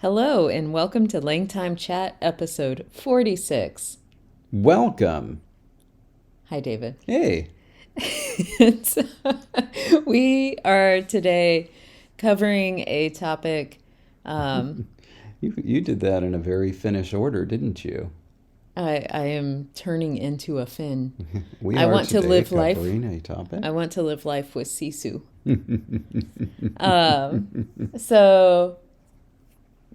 Hello, and welcome to LangTime Chat episode 46. Welcome. Hi, David. Hey. We are today covering a topic. You did that in a very Finnish order, didn't you? I am turning into a Finn. We I are want to today live life. covering a topic. I want to live life with Sisu. So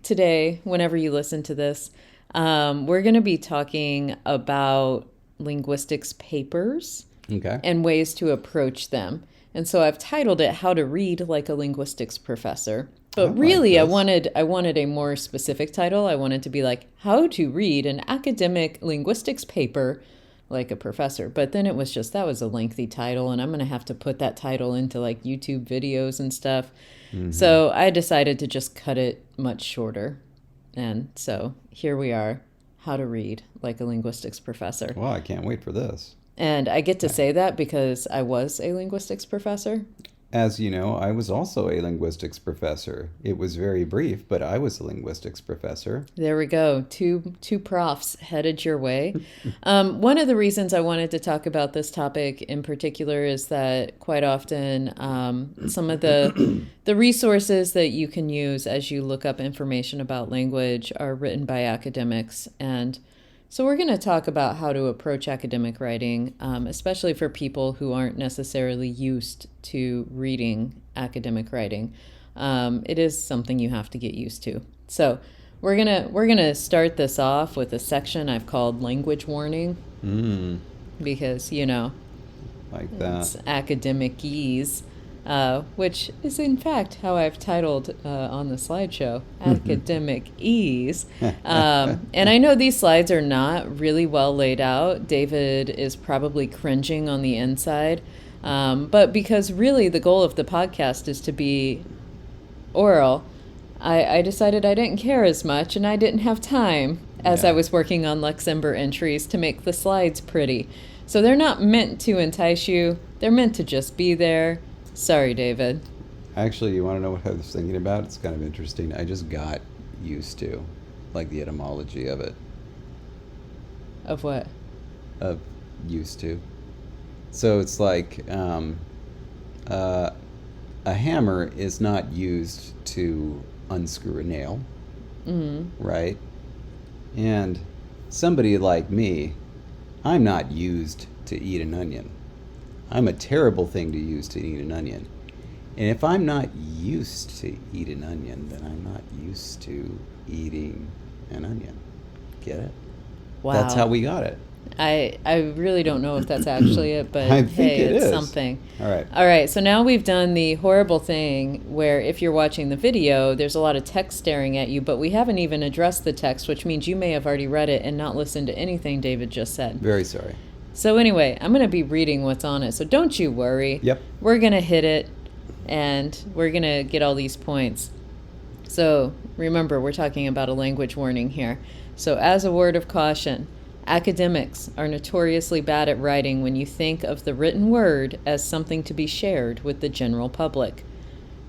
today, whenever you listen to this, we're going to be talking about linguistics papers Okay. and ways to approach them. And so I've titled it How to Read Like a Linguistics Professor. But really, I wanted a more specific title. I wanted to be like, How to Read an Academic Linguistics Paper like a professor. But then it was just, that was a lengthy title, and I'm going to have to put that title into like YouTube videos and stuff. Mm-hmm. So I decided to just cut it much shorter. And so here we are, How to Read Like a Linguistics Professor. Well, I can't wait for this. And I get to say that because I was a linguistics professor. As you know, I was also a linguistics professor. It was very brief, but I was a linguistics professor. There we go. Two profs headed your way. One of the reasons I wanted to talk about this topic in particular is that quite often some of the resources that you can use as you look up information about language are written by academics. And so we're going to talk about how to approach academic writing, especially for people who aren't necessarily used to reading academic writing. It is something you have to get used to. So we're gonna start this off with a section I've called language warning, because like that. It's academic-ese. Which is in fact how I've titled on the slideshow, Academic Ease. And I know these slides are not really well laid out. David is probably cringing on the inside. But because really the goal of the podcast is to be oral, I decided I didn't care as much, and I didn't have time as I was working on Luxembourg entries to make the slides pretty. So they're not meant to entice you. They're meant to just be there. Sorry, David. Actually, you want to know what I was thinking about? It's kind of interesting. I just got used to, like, the etymology of it. Of what? Of used to. So it's like a hammer is not used to unscrew a nail, right? And somebody like me, I'm not used to eat an onion. I'm a terrible thing to use to eat an onion. And if I'm not used to eat an onion, then I'm not used to eating an onion. Get it? Wow. That's how we got it. I really don't know if that's actually it, but I think it's is something. All right. All right, so now we've done the horrible thing where if you're watching the video, there's a lot of text staring at you, but we haven't even addressed the text, which means you may have already read it and not listened to anything David just said. Very sorry. So anyway, I'm going to be reading what's on it, so don't you worry. Yep. We're going to hit it, and we're going to get all these points. So remember, we're talking about a language warning here. So as a word of caution, academics are notoriously bad at writing when you think of the written word as something to be shared with the general public.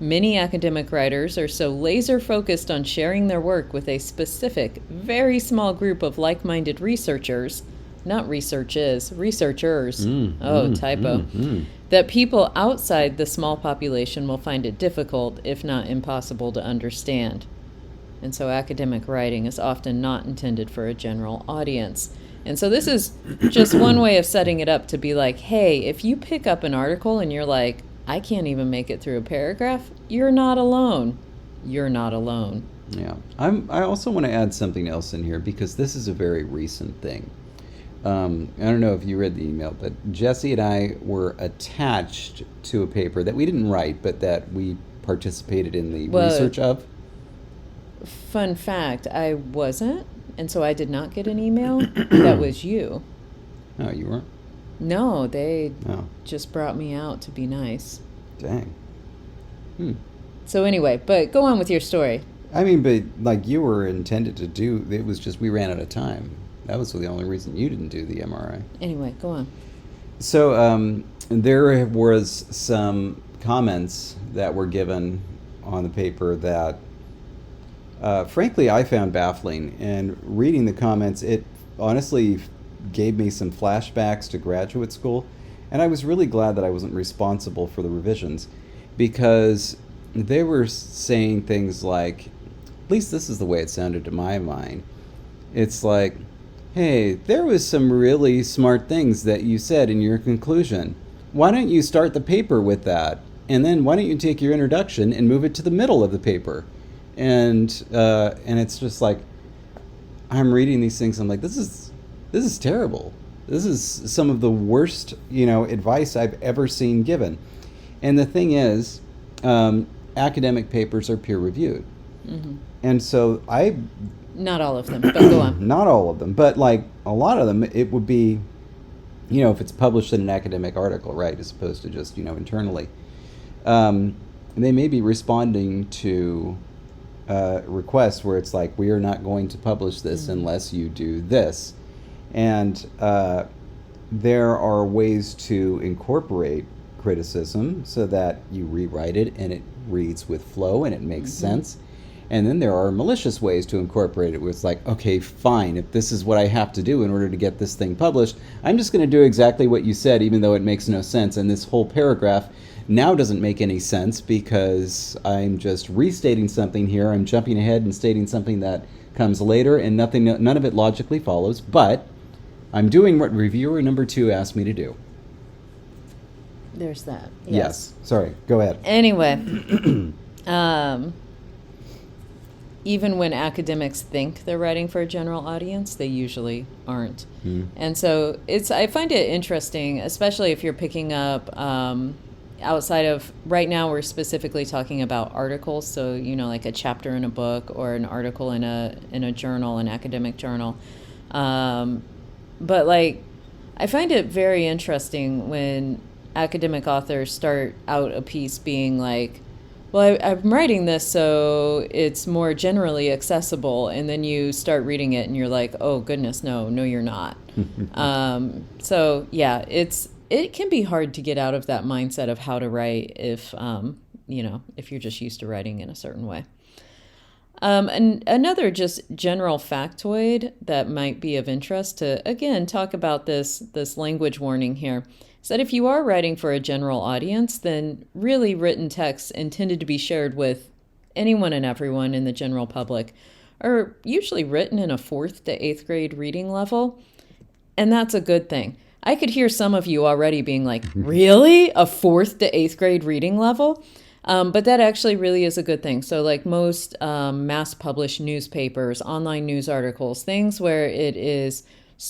Many academic writers are so laser-focused on sharing their work with a specific, very small group of like-minded researchers, not researchers, typo, that people outside the small population will find it difficult, if not impossible, to understand. And so academic writing is often not intended for a general audience. And so this is just one way of setting it up to be like, hey, if you pick up an article and you're like, I can't even make it through a paragraph, you're not alone. You're not alone. Yeah. I also want to add something else in here because this is a very recent thing. I don't know if you read the email, but Jesse and I were attached to a paper that we didn't write, but that we participated in the research of. Fun fact, I wasn't, and so I did not get an email. That was you. Oh, you weren't? No, they just brought me out to be nice. Dang. So anyway, but go on with your story. I mean, but like you were intended to do, it was just we ran out of time. That was the only reason you didn't do the MRI. Anyway, go on. So there was some comments that were given on the paper that frankly, I found baffling. And reading the comments, it honestly gave me some flashbacks to graduate school. And I was really glad that I wasn't responsible for the revisions because they were saying things like, at least this is the way it sounded to my mind. It's like, hey, there was some really smart things that you said in your conclusion. Why don't you start the paper with that? And then why don't you take your introduction and move it to the middle of the paper? And it's just like I'm reading these things. I'm like, this is terrible. This is some of the worst, advice I've ever seen given. And the thing is, academic papers are peer reviewed, and so Not all of them, but go on. not all of them, but like a lot of them, it would be, if it's published in an academic article, right, as opposed to just internally, they may be responding to requests where it's like, we are not going to publish this unless you do this. And there are ways to incorporate criticism so that you rewrite it and it reads with flow and it makes sense. And then there are malicious ways to incorporate it where it's like, okay, fine, if this is what I have to do in order to get this thing published, I'm just going to do exactly what you said, even though it makes no sense. And this whole paragraph now doesn't make any sense because I'm just restating something here. I'm jumping ahead and stating something that comes later, and none of it logically follows. But I'm doing what reviewer number 2 asked me to do. There's that. Yes. Sorry. Go ahead. Anyway, even when academics think they're writing for a general audience, they usually aren't. And so I find it interesting, especially if you're picking up outside of, right now we're specifically talking about articles, so like a chapter in a book or an article in a journal, an academic journal. But like, I find it very interesting when academic authors start out a piece being like, well, I'm writing this so it's more generally accessible, and then you start reading it and you're like, oh goodness, no, you're not. So yeah, it can be hard to get out of that mindset of how to write if you're just used to writing in a certain way. And another just general factoid that might be of interest to, again, talk about this language warning here, is that if you are writing for a general audience, then really written texts intended to be shared with anyone and everyone in the general public are usually written in a 4th to 8th grade reading level, and that's a good thing. I could hear some of you already being like, really? A 4th to 8th grade reading level? But that actually really is a good thing. So like most mass published newspapers, online news articles, things where it is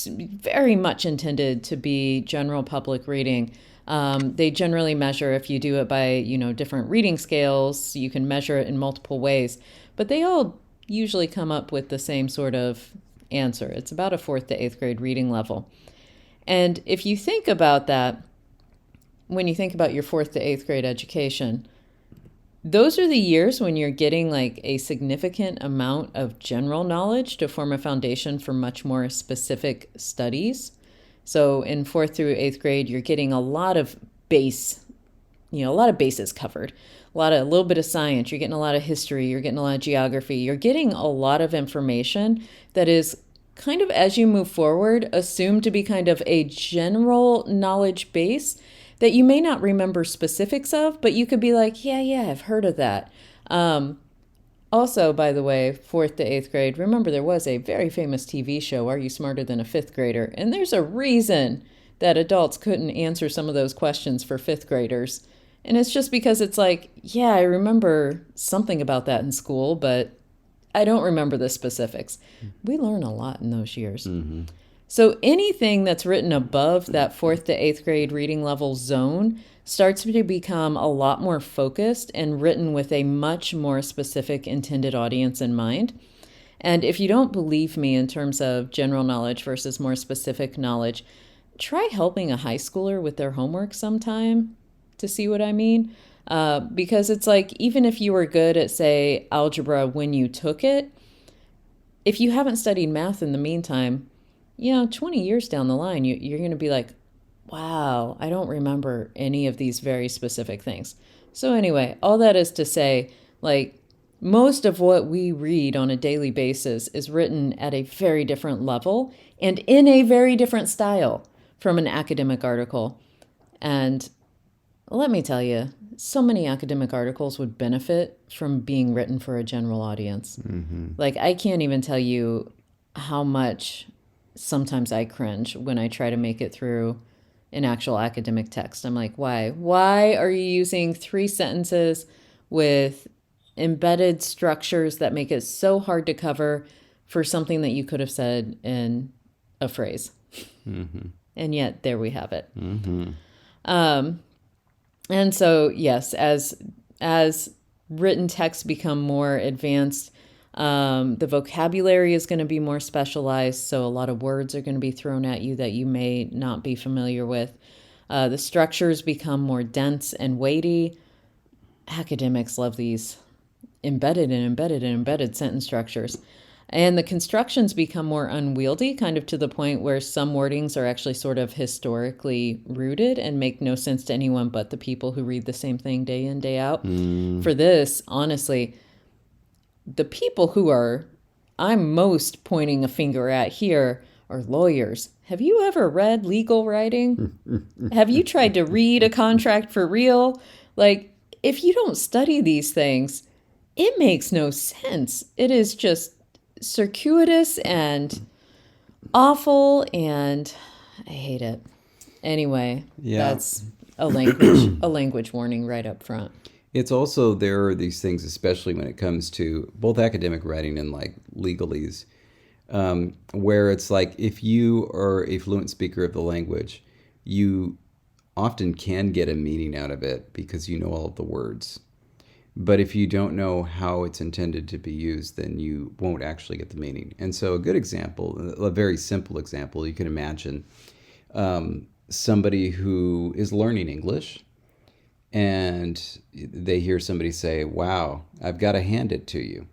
very much intended to be general public reading, they generally measure, if you do it by different reading scales, you can measure it in multiple ways, but they all usually come up with the same sort of answer. It's about a 4th to 8th grade reading level. And if you think about that, when you think about your 4th to 8th grade education, those are the years when you're getting like a significant amount of general knowledge to form a foundation for much more specific studies. So in 4th through 8th grade, you're getting a lot of bases covered, a little bit of science, you're getting a lot of history, you're getting a lot of geography, you're getting a lot of information that is kind of, as you move forward, assumed to be kind of a general knowledge base that you may not remember specifics of, but you could be like, yeah, I've heard of that. Also, by the way, 4th to 8th grade, remember there was a very famous TV show, Are You Smarter Than a 5th Grader? And there's a reason that adults couldn't answer some of those questions for 5th graders. And it's just because it's like, yeah, I remember something about that in school, but I don't remember the specifics. We learn a lot in those years. Mm-hmm. So anything that's written above that 4th to 8th grade reading level zone starts to become a lot more focused and written with a much more specific intended audience in mind. And if you don't believe me in terms of general knowledge versus more specific knowledge, try helping a high schooler with their homework sometime to see what I mean. Because it's like, even if you were good at, say, algebra when you took it, if you haven't studied math in the meantime, 20 years down the line, you're going to be like, wow, I don't remember any of these very specific things. So anyway, all that is to say, like, most of what we read on a daily basis is written at a very different level and in a very different style from an academic article. And let me tell you, so many academic articles would benefit from being written for a general audience. Like, I can't even tell you how much sometimes I cringe when I try to make it through an actual academic text. I'm like, why? Why are you using 3 sentences with embedded structures that make it so hard to cover for something that you could have said in a phrase? And yet, there we have it. And so, yes, as written texts become more advanced, the vocabulary is going to be more specialized. So a lot of words are going to be thrown at you that you may not be familiar with. The structures become more dense and weighty. Academics love these embedded sentence structures. And the constructions become more unwieldy, kind of to the point where some wordings are actually sort of historically rooted and make no sense to anyone but the people who read the same thing day in, day out. For this, honestly, the people who I'm most pointing a finger at here are lawyers. Have you ever read legal writing? Have you tried to read a contract for real? Like, if you don't study these things, it makes no sense. It is just circuitous and awful, and I hate it. Anyway, that's a language warning right up front. It's also, there are these things, especially when it comes to both academic writing and like legalese, where it's like if you are a fluent speaker of the language, you often can get a meaning out of it because you know all of the words. But if you don't know how it's intended to be used, then you won't actually get the meaning. And so a good example, a very simple example, you can imagine somebody who is learning English and they hear somebody say, wow, I've got to hand it to you.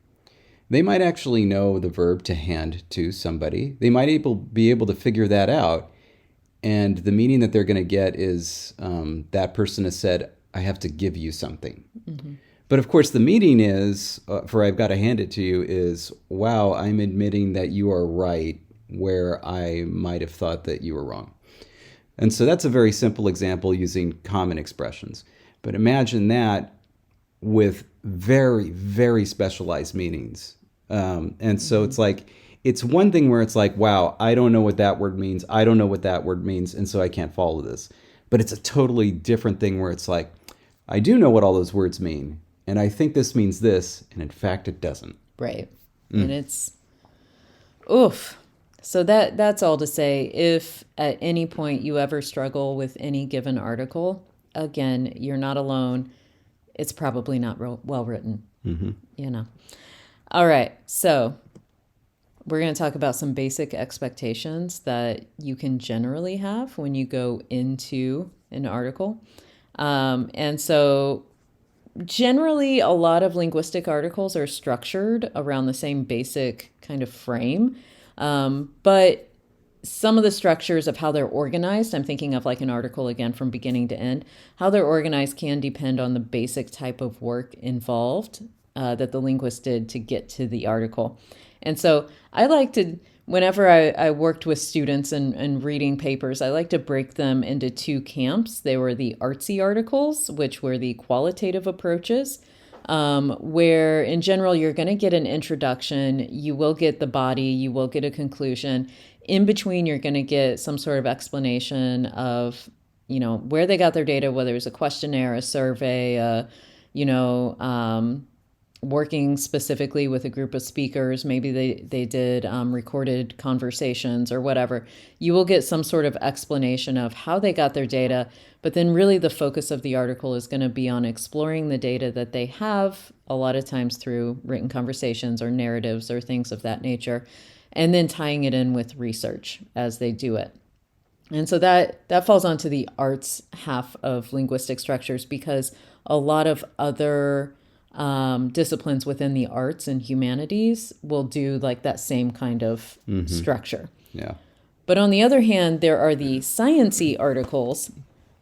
They might actually know the verb to hand to somebody. They might be able to figure that out. And the meaning that they're going to get is that person has said, I have to give you something. But of course, the meaning is, for I've got to hand it to you, is, wow, I'm admitting that you are right where I might have thought that you were wrong. And so that's a very simple example using common expressions. But imagine that with very, very specialized meanings. And so it's like, it's one thing where it's like, wow, I don't know what that word means. I don't know what that word means. And so I can't follow this. But it's a totally different thing where it's like, I do know what all those words mean. And I think this means this. And in fact, it doesn't. Right. And it's, oof. So that's all to say. If at any point you ever struggle with any given article, again, you're not alone. It's probably not well written, you know. All right. So we're going to talk about some basic expectations that you can generally have when you go into an article. And so generally, a lot of linguistic articles are structured around the same basic kind of frame. But some of the structures of how they're organized, I'm thinking of like an article again from beginning to end, how they're organized can depend on the basic type of work involved that the linguist did to get to the article. And so I like to, whenever I worked with students and reading papers, I like to break them into 2 camps. They were the artsy articles, which were the qualitative approaches, where in general, you're going to get an introduction, you will get the body, you will get a conclusion. In between, you're going to get some sort of explanation of, you know, where they got their data, whether it's a questionnaire, a survey, working specifically with a group of speakers, maybe they did recorded conversations or whatever. You will get some sort of explanation of how they got their data, but then really the focus of the article is going to be on exploring the data that they have, a lot of times through written conversations or narratives or things of that nature, and then tying it in with research as they do it. And so that falls onto the arts half of linguistic structures, because a lot of other disciplines within the arts and humanities will do like that same kind of structure. Yeah. But on the other hand, there are the sciencey articles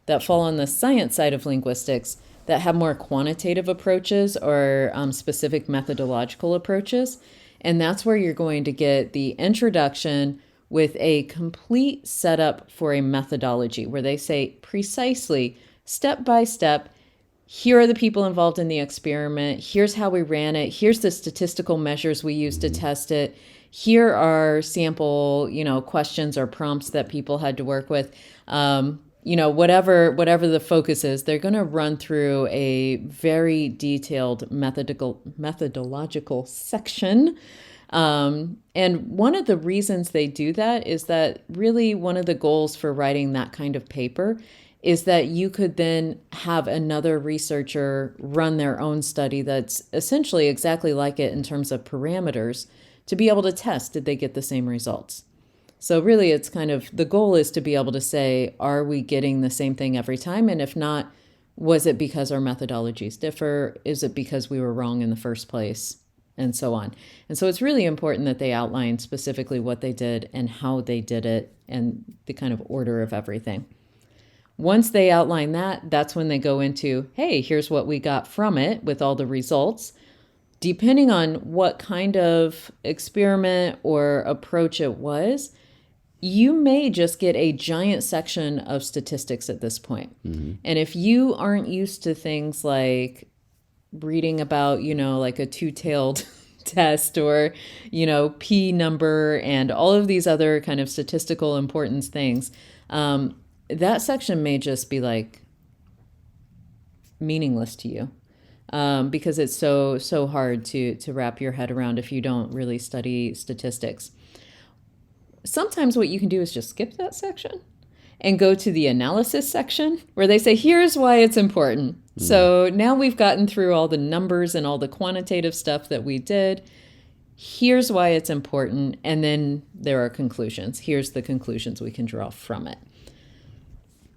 that fall on the science side of linguistics, that have more quantitative approaches or specific methodological approaches. And that's where you're going to get the introduction with a complete setup for a methodology where they say precisely, step by step, here are the people involved in the experiment. Here's how we ran it. Here's the statistical measures we used to test it. Here are sample, questions or prompts that people had to work with. Whatever the focus is, they're going to run through a very detailed methodological section. And one of the reasons they do that is that really one of the goals for writing that kind of paper is that you could then have another researcher run their own study that's essentially exactly like it in terms of parameters to be able to test, did they get the same results? So really it's kind of, the goal is to be able to say, are we getting the same thing every time? And if not, was it because our methodologies differ? Is it because we were wrong in the first place? And so on. And so it's really important that they outline specifically what they did and how they did it and the kind of order of everything. Once they outline that, that's when they go into, hey, here's what we got from it with all the results. Depending on what kind of experiment or approach it was, you may just get a giant section of statistics at this point. Mm-hmm. And if you aren't used to things like reading about, like a two-tailed test or, P number and all of these other kind of statistical importance things, that section may just be like meaningless to you because it's so hard to wrap your head around if you don't really study statistics. Sometimes what you can do is just skip that section and go to the analysis section where they say, here's why it's important. Mm. So now we've gotten through all the numbers and all the quantitative stuff that we did. Here's why it's important. And then there are conclusions. Here's the conclusions we can draw from it.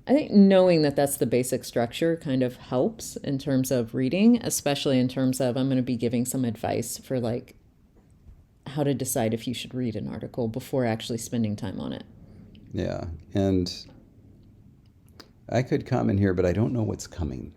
I think knowing that that's the basic structure kind of helps in terms of reading, especially in terms of, I'm going to be giving some advice for like how to decide if you should read an article before actually spending time on it. Yeah. And I could comment here, but I don't know what's coming.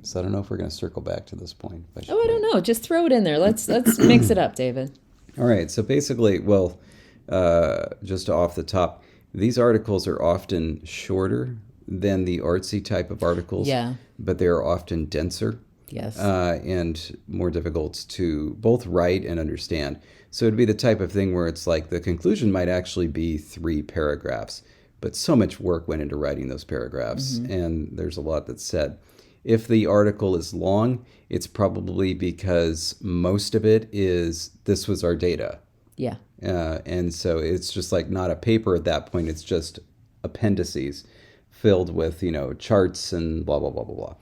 So I don't know if we're going to circle back to this point. I don't know. Just throw it in there. Let's mix it up, David. All right. So basically, just off the top, these articles are often shorter than the artsy type of articles. Yeah. But they are often denser. Yes. And more difficult to both write and understand. So it'd be the type of thing where it's like the conclusion might actually be 3 paragraphs, but so much work went into writing those paragraphs, mm-hmm. and there's a lot that's said. If the article is long, it's probably because most of it is, this was our data. Yeah. And so it's just like not a paper at that point, it's just appendices filled with, charts and blah, blah, blah, blah,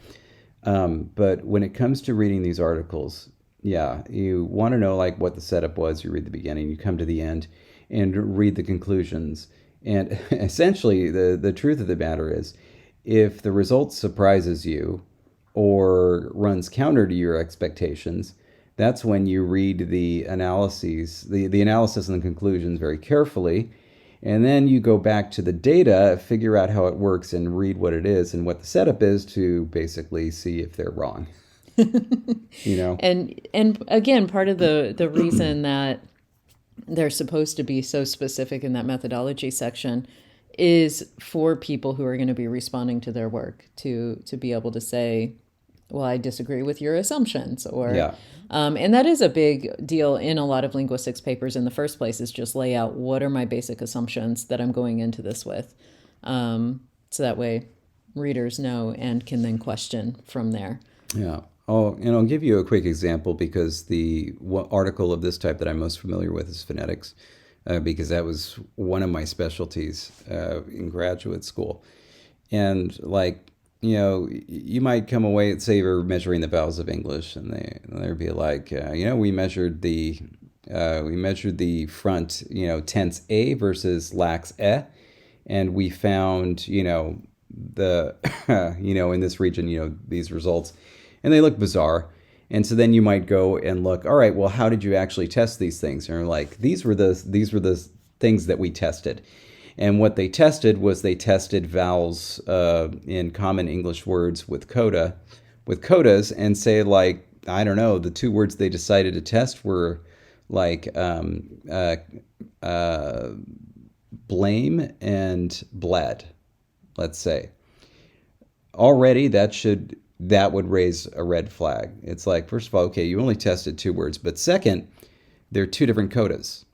blah. But when it comes to reading these articles, yeah, you want to know like what the setup was. You read the beginning, you come to the end and read the conclusions. And essentially the truth of the matter is, if the result surprises you or runs counter to your expectations, that's when you read the analyses, the analysis and the conclusions very carefully. And then you go back to the data, figure out how it works, and read what it is and what the setup is to basically see if they're wrong. And again, part of the reason that they're supposed to be so specific in that methodology section is for people who are going to be responding to their work to be able to say, well, I disagree with your assumptions, or yeah. And that is a big deal in a lot of linguistics papers in the first place, is just lay out what are my basic assumptions that I'm going into this with. So that way readers know and can then question from there. Yeah. Oh, and I'll give you a quick example because the article of this type that I'm most familiar with is phonetics, because that was one of my specialties in graduate school. And you might come away, say you're measuring the vowels of English, and they'd be like, we measured the front, tense a versus lax e, and we found, in this region, these results, and they look bizarre. And so then you might go and look, all right, well, how did you actually test these things? And you're like, these were the things that we tested. And what they tested was they tested vowels in common English words with coda with codas and say, like, I don't know, the two words they decided to test were like uh, blame and bled, let's say. Already that would raise a red flag. It's like, first of all, okay, you only tested two words, but second, they're two different codas.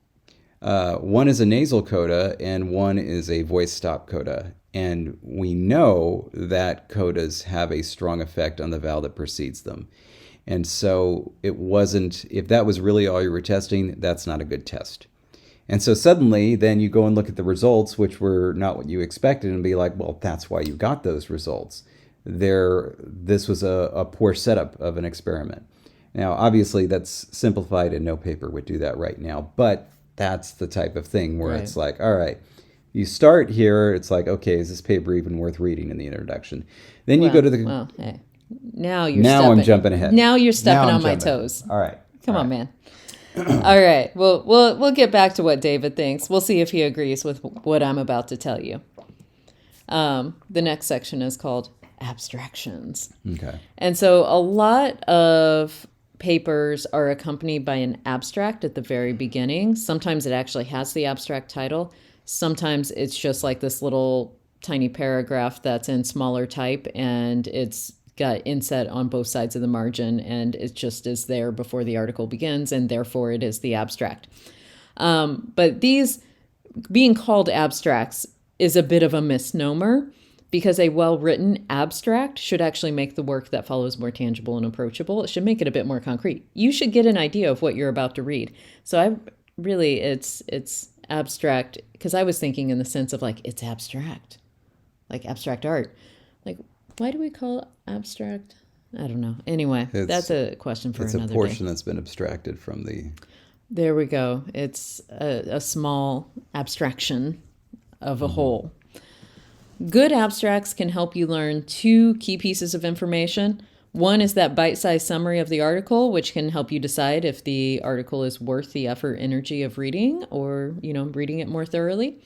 One is a nasal coda and one is a voice stop coda. And we know that codas have a strong effect on the vowel that precedes them. And so it wasn't, if that was really all you were testing, that's not a good test. And so suddenly, then you go and look at the results, which were not what you expected, and be like, well, that's why you got those results. This was a poor setup of an experiment. Now, obviously, that's simplified, and no paper would do that right now. But that's the type of thing where Right. it's like, all right, you start here. It's like, okay, is this paper even worth reading in the introduction? Then you go to the. Well, hey, now you're Now stepping. I'm jumping ahead. Now you're stepping Now I'm on my jumping ahead. toes. All right. Come All on, right. man. All right. Well, we'll get back to what David thinks. We'll see if he agrees with what I'm about to tell you. The next section is called abstractions. Okay. And so a lot of papers are accompanied by an abstract at the very beginning. Sometimes it actually has the abstract title. Sometimes it's just like this little tiny paragraph that's in smaller type and it's got inset on both sides of the margin and it just is there before the article begins and therefore it is the abstract. But these being called abstracts is a bit of a misnomer because a well-written abstract should actually make the work that follows more tangible and approachable. It should make it a bit more concrete. You should get an idea of what you're about to read. So it's abstract because I was thinking in the sense of like it's abstract, like abstract art. Like why do we call it abstract? I don't know. Anyway, that's a question for another day. It's a portion that's been abstracted from the. There we go. It's a small abstraction of a whole. Good abstracts can help you learn two key pieces of information. One is that bite-sized summary of the article, which can help you decide if the article is worth the effort, energy of reading or, reading it more thoroughly.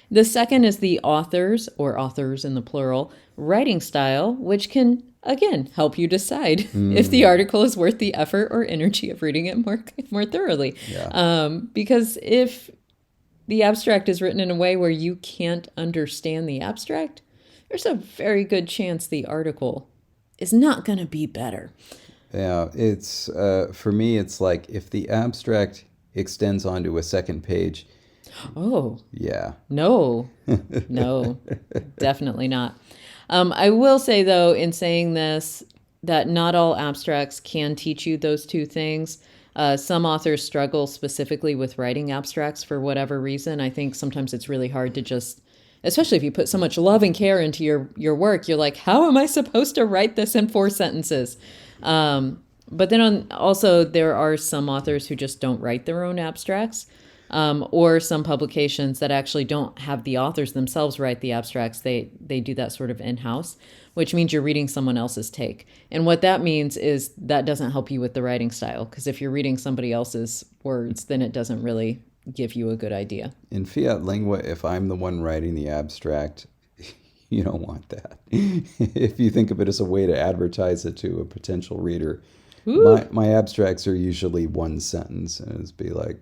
The second is the author's, or authors in the plural, writing style, which can, again, help you decide if the article is worth the effort or energy of reading it more thoroughly. Yeah. Because if the abstract is written in a way where you can't understand the abstract, there's a very good chance the article is not going to be better. Yeah, it's for me. It's like if the abstract extends onto a second page. Oh, Yeah. no, definitely not. I will say, though, in saying this, that not all abstracts can teach you those two things. Some authors struggle specifically with writing abstracts for whatever reason. I think sometimes it's really hard to just, especially if you put so much love and care into your work, you're like, how am I supposed to write this in 4 sentences? But then also there are some authors who just don't write their own abstracts. Or some publications that actually don't have the authors themselves write the abstracts. They do that sort of in-house, which means you're reading someone else's take. And what that means is that doesn't help you with the writing style, because if you're reading somebody else's words, then it doesn't really give you a good idea. In fiat lingua, if I'm the one writing the abstract, you don't want that. If you think of it as a way to advertise it to a potential reader, my abstracts are usually one sentence, and it's be like,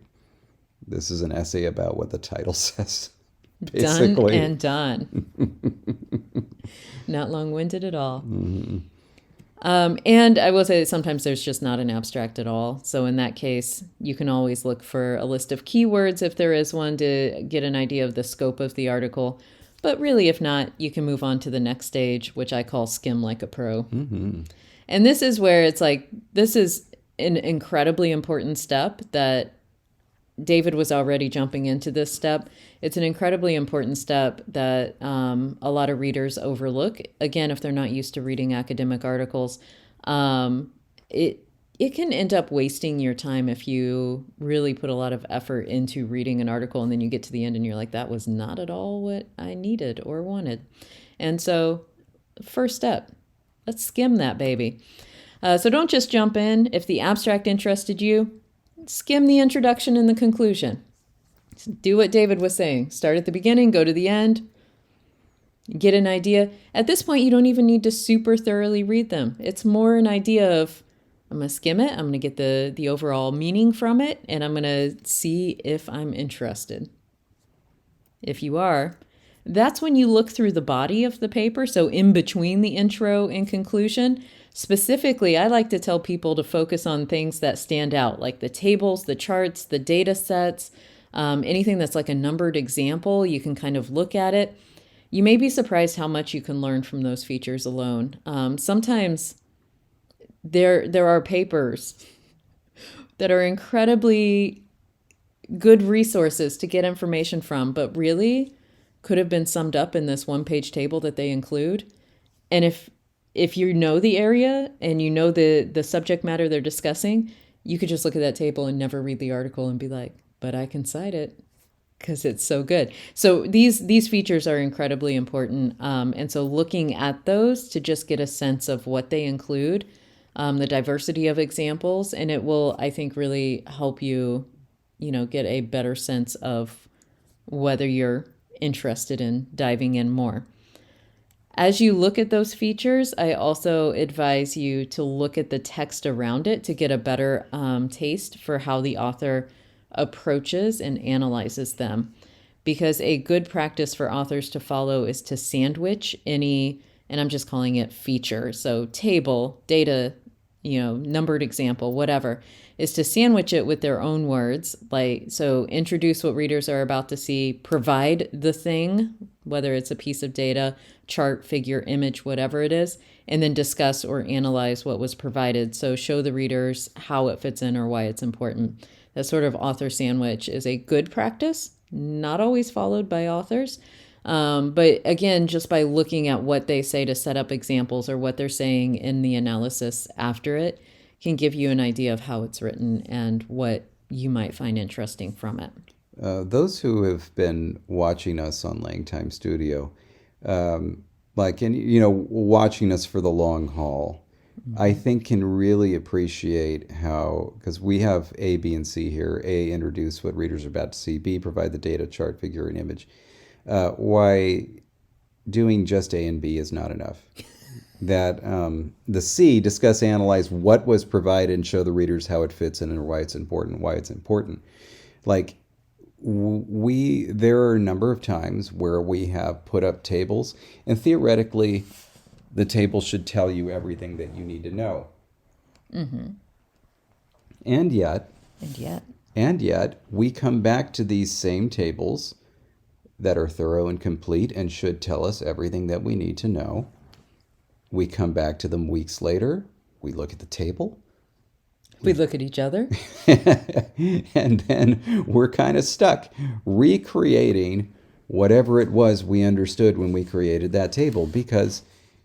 this is an essay about what the title says. Basically. Done and done. Not long-winded at all. Mm-hmm. And I will say that sometimes there's just not an abstract at all. So in that case, you can always look for a list of keywords if there is one to get an idea of the scope of the article. But really, if not, you can move on to the next stage, which I call skim like a pro. Mm-hmm. And this is where it's like, this is an incredibly important step that David was already jumping into this step. It's an incredibly important step that a lot of readers overlook. Again, if they're not used to reading academic articles, it can end up wasting your time if you really put a lot of effort into reading an article and then you get to the end and you're like, that was not at all what I needed or wanted. And so, first step, let's skim that baby. So don't just jump in. If the abstract interested you, skim the introduction and the conclusion. Do what David was saying. Start at the beginning, go to the end. Get an idea. At this point, you don't even need to super thoroughly read them. It's more an idea of, I'm going to skim it, I'm going to get the overall meaning from it, and I'm going to see if I'm interested. If you are, that's when you look through the body of the paper, so in between the intro and conclusion. Specifically, I like to tell people to focus on things that stand out, like the tables, the charts, the data sets, anything that's like a numbered example. You can kind of look at it. You may be surprised how much you can learn from those features alone. Sometimes there are papers that are incredibly good resources to get information from, but really could have been summed up in this one-page table that they include. And if you know the area and you know the subject matter they're discussing, you could just look at that table and never read the article and be like, but I can cite it because it's so good. So these features are incredibly important. And so looking at those to just get a sense of what they include, the diversity of examples, and it will, I think, really help you, get a better sense of whether you're interested in diving in more. As you look at those features, I also advise you to look at the text around it to get a better taste for how the author approaches and analyzes them. Because a good practice for authors to follow is to sandwich any, and I'm just calling it feature, so table, data, numbered example, whatever, is to sandwich it with their own words. So introduce what readers are about to see, provide the thing, whether it's a piece of data, chart, figure, image, whatever it is, and then discuss or analyze what was provided. So show the readers how it fits in or why it's important. That sort of author sandwich is a good practice, not always followed by authors. But again, just by looking at what they say to set up examples or what they're saying in the analysis after it can give you an idea of how it's written and what you might find interesting from it. Those who have been watching us on LangTime Studio, watching us for the long haul, I think can really appreciate how, because we have A, B, and C here. A, introduce what readers are about to see. B, provide the data, chart, figure, and image. Why doing just A and B is not enough. That the C, discuss, analyze what was provided and show the readers how it fits in and why it's important. There are a number of times where we have put up tables, and theoretically, the table should tell you everything that you need to know. Mm-hmm. And yet, we come back to these same tables that are thorough and complete and should tell us everything that we need to know. We come back to them weeks later. We look at the table. We look at each other. And then we're kind of stuck recreating whatever it was we understood when we created that table because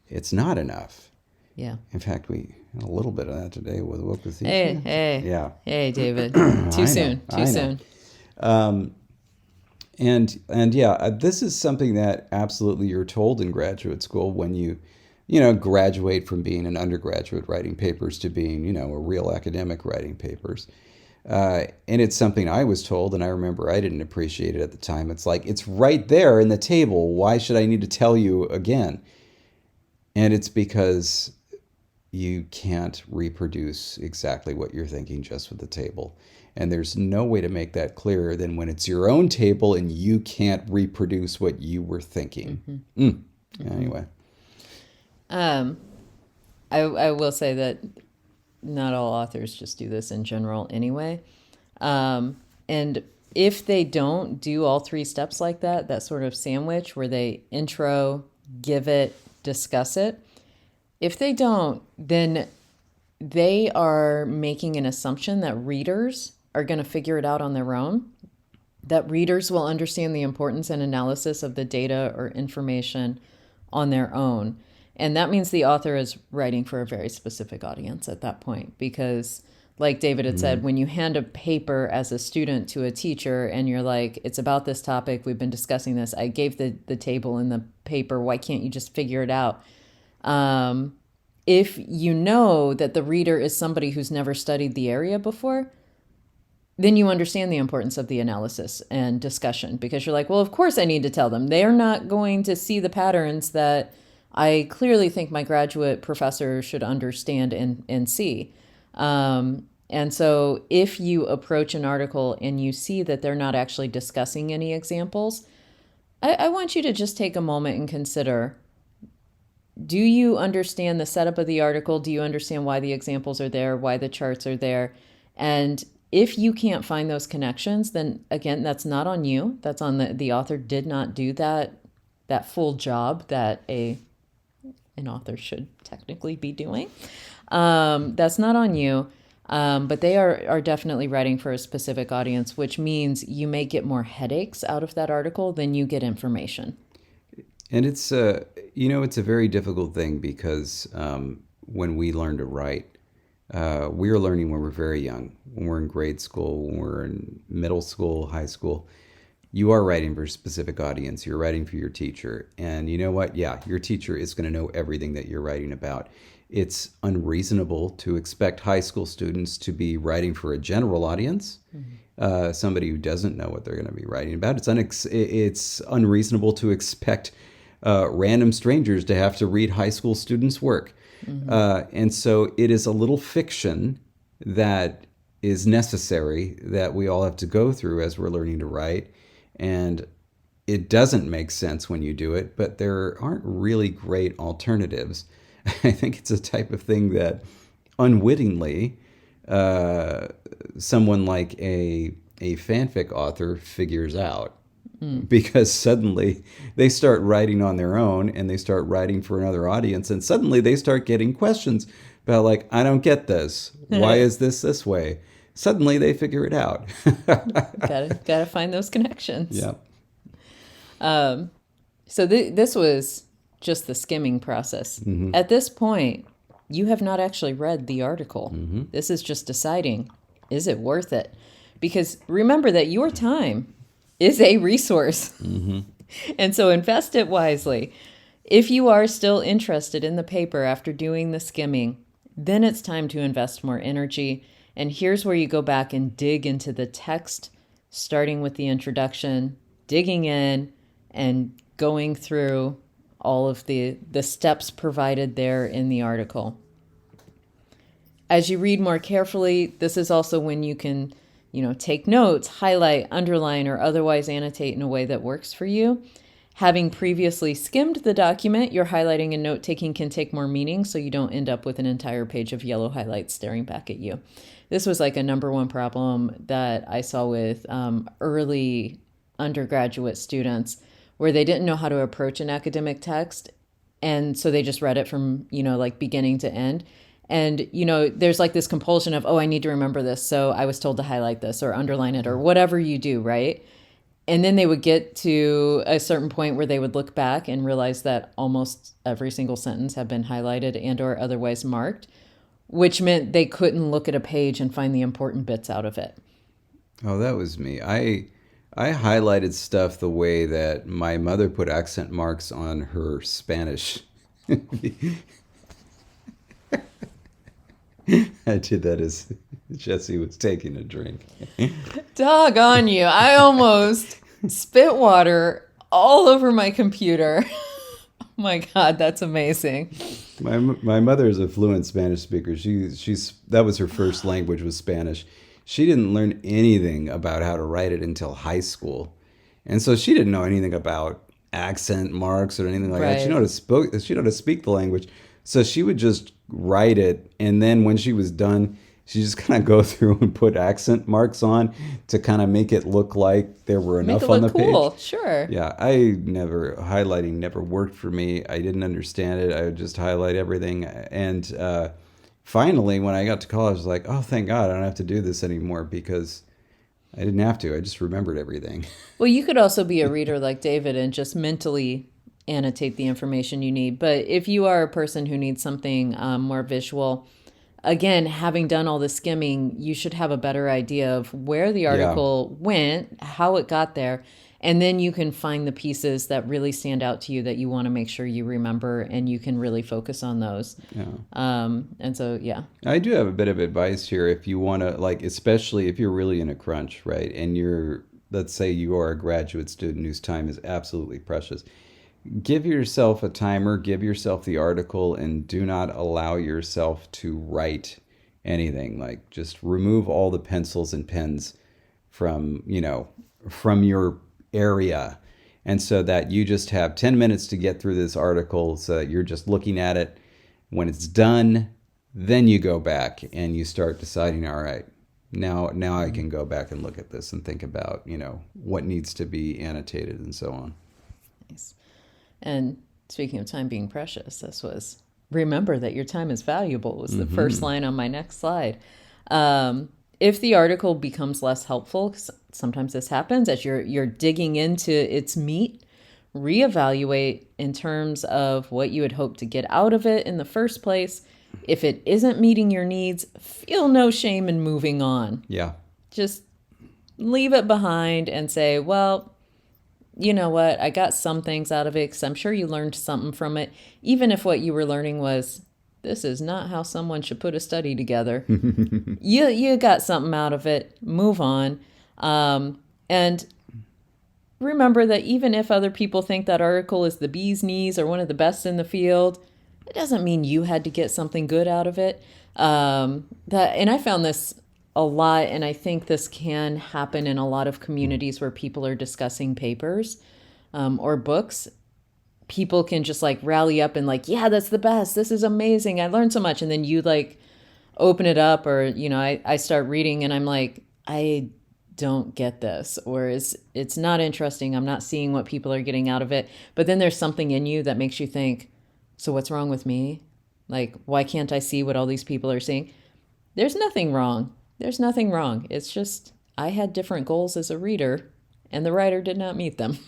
it's not enough. Yeah. In fact, we had a little bit of that today with Woke with Hey. Yeah. Hey, David. Too soon. This is something that absolutely you're told in graduate school when you graduate from being an undergraduate writing papers to being, a real academic writing papers. And it's something I was told, and I remember I didn't appreciate it at the time. It's like, it's right there in the table. Why should I need to tell you again? And it's because you can't reproduce exactly what you're thinking just with the table. And there's no way to make that clearer than when it's your own table and you can't reproduce what you were thinking. Mm-hmm. Anyway. I will say that not all authors just do this in general anyway. And if they don't do all three steps like that sort of sandwich where they intro, give it, discuss it, if they don't, then they are making an assumption that readers are going to figure it out on their own, that readers will understand the importance and analysis of the data or information on their own. And that means the author is writing for a very specific audience at that point, because like David had said, when you hand a paper as a student to a teacher and you're like, it's about this topic, we've been discussing this, I gave the table in the paper, why can't you just figure it out? If you know that the reader is somebody who's never studied the area before, then you understand the importance of the analysis and discussion, because you're like, well, of course I need to tell them. They're not going to see the patterns that I clearly think my graduate professor should understand and see. And so if you approach an article and you see that they're not actually discussing any examples, I want you to just take a moment and consider, do you understand the setup of the article? Do you understand why the examples are there, why the charts are there? And if you can't find those connections, then again, that's not on you. That's on the author did not do that full job that an author should technically be doing. That's not on you. But they are definitely writing for a specific audience, which means you may get more headaches out of that article than you get information. And it's it's a very difficult thing because when we learn to write, we are learning when we're very young, when we're in grade school, when we're in middle school, high school. You are writing for a specific audience. You're writing for your teacher. And you know what? Yeah, your teacher is going to know everything that you're writing about. It's unreasonable to expect high school students to be writing for a general audience, somebody who doesn't know what they're going to be writing about. It's unreasonable to expect random strangers to have to read high school students' work. And so it is a little fiction that is necessary that we all have to go through as we're learning to write. And it doesn't make sense when you do it, but there aren't really great alternatives. I think it's a type of thing that unwittingly someone like a fanfic author figures out, because suddenly they start writing on their own and they start writing for another audience, and suddenly they start getting questions about, like, I don't get this. Why is this way? Suddenly they figure it out. Gotta find those connections. Yeah. So this was just the skimming process. At this point, you have not actually read the article. This is just deciding, is it worth it? Because remember that your time is a resource. And so invest it wisely. If you are still interested in the paper after doing the skimming, then it's time to invest more energy. And here's where you go back and dig into the text, starting with the introduction, digging in and going through all of the steps provided there in the article. As you read more carefully, this is also when you can, take notes, highlight, underline, or otherwise annotate in a way that works for you. Having previously skimmed the document, your highlighting and note-taking can take more meaning, so you don't end up with an entire page of yellow highlights staring back at you. This was like a number one problem that I saw with early undergraduate students, where they didn't know how to approach an academic text. And so they just read it from, like beginning to end. And, there's like this compulsion of, I need to remember this. So I was told to highlight this or underline it or whatever you do, right? And then they would get to a certain point where they would look back and realize that almost every single sentence had been highlighted and or otherwise marked, which meant they couldn't look at a page and find the important bits out of it. Oh, that was me. I highlighted stuff the way that my mother put accent marks on her Spanish. I did that as Jesse was taking a drink. Doggone you. I almost spit water all over my computer. Oh my God, that's amazing. My mother is a fluent Spanish speaker. She's that was her first language, was Spanish. She didn't learn anything about how to write it until high school. And so she didn't know anything about accent marks or anything like that. She knew how to speak the language. So she would just write it, and then when she was done, she just kind of go through and put accent marks on to kind of make it look like there were enough on the page. Make it look cool, sure. Yeah, highlighting never worked for me. I didn't understand it. I would just highlight everything. And finally, when I got to college, I was like, oh, thank God, I don't have to do this anymore, because I didn't have to. I just remembered everything. Well, you could also be a reader like David and just mentally annotate the information you need. But if you are a person who needs something more visual, again, having done all the skimming, you should have a better idea of where the article went, how it got there, And then you can find the pieces that really stand out to you that you want to make sure you remember, and you can really focus on those. Yeah. And so, yeah. I do have a bit of advice here if you want to, like, especially if you're really in a crunch, right? And let's say you are a graduate student whose time is absolutely precious. Give yourself a timer, give yourself the article, and do not allow yourself to write anything. Like, just remove all the pencils and pens from, from your area. And so that you just have 10 minutes to get through this article, so that you're just looking at it. When it's done, then you go back and you start deciding, all right, now I can go back and look at this and think about, what needs to be annotated and so on. Nice. And speaking of time being precious, this was, remember that your time is valuable, was the first line on my next slide. If the article becomes less helpful, 'cause sometimes this happens as you're digging into its meat, reevaluate in terms of what you had hoped to get out of it in the first place. If it isn't meeting your needs, feel no shame in moving on. Yeah. Just leave it behind and say, well, you know what? I got some things out of it because I'm sure you learned something from it. Even if what you were learning was, this is not how someone should put a study together. You got something out of it. Move on. And remember that even if other people think that article is the bee's knees or one of the best in the field, it doesn't mean you had to get something good out of it. And I found this a lot, and I think this can happen in a lot of communities where people are discussing papers or books. People can just like rally up and like, yeah, that's the best. This is amazing. I learned so much. And then you like open it up, or, I start reading and I'm like, I don't get this, or it's not interesting. I'm not seeing what people are getting out of it. But then there's something in you that makes you think, so what's wrong with me? Like, why can't I see what all these people are seeing? There's nothing wrong. There's nothing wrong. It's just I had different goals as a reader and the writer did not meet them.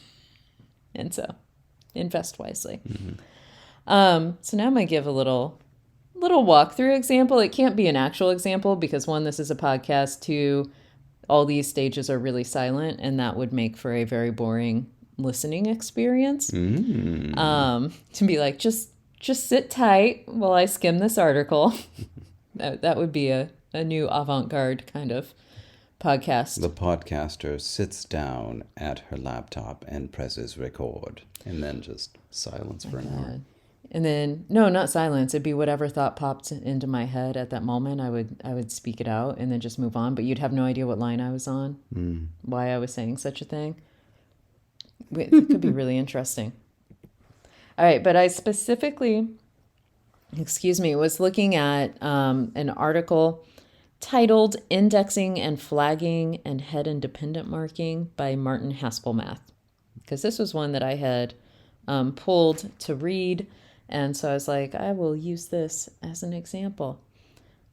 And so invest wisely. So now I'm going to give a little walkthrough example. It can't be an actual example because, one, this is a podcast. Two, all these stages are really silent, and that would make for a very boring listening experience. To be like, just sit tight while I skim this article. That would be a new avant-garde kind of podcast. The podcaster sits down at her laptop and presses record, and then just silence for an hour. And then, no, not silence. It'd be whatever thought popped into my head at that moment. I would speak it out and then just move on. But you'd have no idea what line I was on, why I was saying such a thing. It could be really interesting. All right, but I specifically, was looking at an article titled Indexing and Flagging and Head and Dependent Marking by Martin Haspelmath, because this was one that I had pulled to read. And so I was like, I will use this as an example.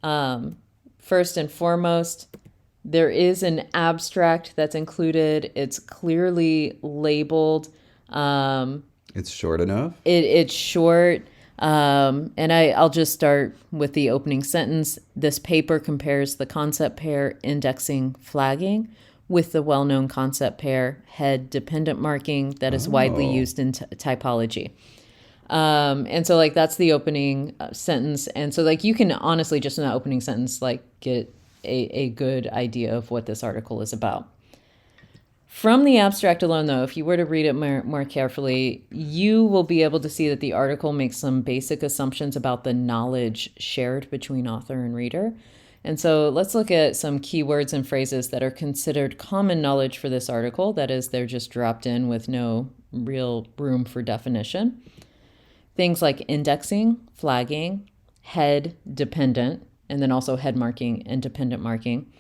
First and foremost, there is an abstract that's included. It's clearly labeled. It's short enough? It's short. And I'll just start with the opening sentence. This paper compares the concept pair indexing flagging with the well-known concept pair head dependent marking that is widely used in typology. And so like that's the opening sentence. And so like you can honestly just in that opening sentence like get a good idea of what this article is about. From the abstract alone, though, if you were to read it more carefully, you will be able to see that the article makes some basic assumptions about the knowledge shared between author and reader. And so let's look at some keywords and phrases that are considered common knowledge for this article. That is, they're just dropped in with no real room for definition. Things like indexing, flagging, head dependent, and then also head marking and dependent marking,